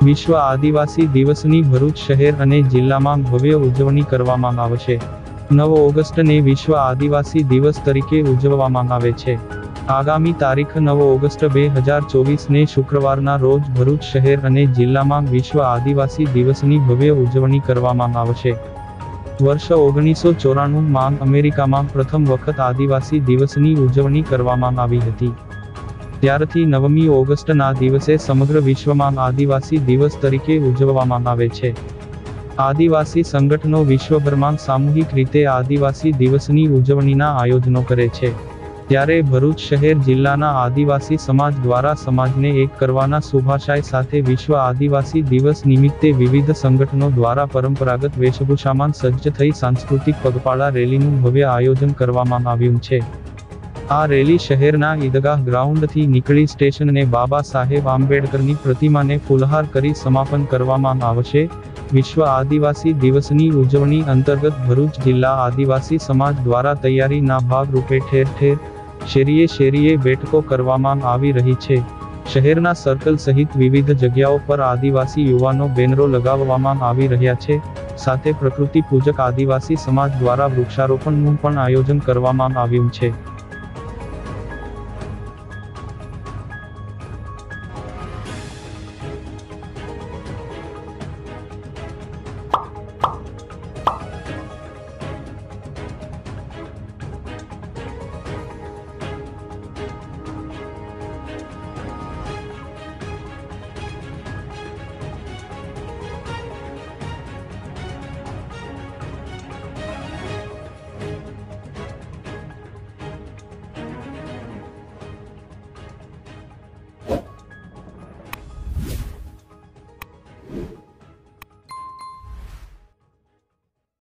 વિશ્વ આદિવાસી દિવસની ભરૂચ શહેર અને જિલ્લામાં ભવ્ય ઉજવણી કરવામાં આવશે। 9 ઓગસ્ટને વિશ્વ આદિવાસી દિવસ તરીકે ઉજવવામાં આવે છે। આગામી તારીખ 9 ઓગસ્ટ 2024ને શુક્રવારના રોજ ભરૂચ શહેર અને જિલ્લામાં વિશ્વ આદિવાસી દિવસની ભવ્ય ઉજવણી કરવામાં આવશે। વર્ષ 1994માં અમેરિકામાં પ્રથમ વખત આદિવાસી દિવસની ઉજવણી કરવામાં આવી હતી। ત્યારથી 9મી ઓગસ્ટના દિવસે સમગ્ર વિશ્વમાં આદિવાસી દિવસ તરીકે ઉજવવામાં આવે છે। આદિવાસી સંગઠનો વિશ્વભરમાં સામૂહિક રીતે આદિવાસી દિવસની ઉજવણીના આયોજનો કરે છે। ત્યારે ભરૂચ શહેર જિલ્લાના આદિવાસી સમાજ દ્વારા સમાજને એક કરવાના શુભાશય સાથે વિશ્વ આદિવાસી દિવસ નિમિત્તે વિવિધ સંગઠનો દ્વારા પરંપરાગત વેશભૂષામાં સજ્જ થઈ સાંસ્કૃતિક પગપાળા રેલીનું ભવ્ય આયોજન કરવામાં આવ્યું છે। આ રેલી શહેરના ઈદગાહ ગ્રાઉન્ડથી નીકળી સ્ટેશનને બાબા સાહેબ આંબેડકરની પ્રતિમાને ફૂલહાર કરી સમાપન કરવામાં આવશે। વિશ્વ આદિવાસી દિવસની ઉજવણી અંતર્ગત ભરૂચ જિલ્લા આદિવાસી સમાજ દ્વારા તૈયારીના ભાગરૂપે ઠેર ઠેર, શેરીએ શેરીએ બેઠકો કરવામાં આવી રહી છે। શહેરના સર્કલ સહિત વિવિધ જગ્યાઓ પર આદિવાસી યુવાનો બેનરો લગાવવામાં આવી રહ્યા છે। સાથે પ્રકૃતિ પૂજક આદિવાસી સમાજ દ્વારા વૃક્ષારોપણનું પણ આયોજન કરવામાં આવ્યું છે।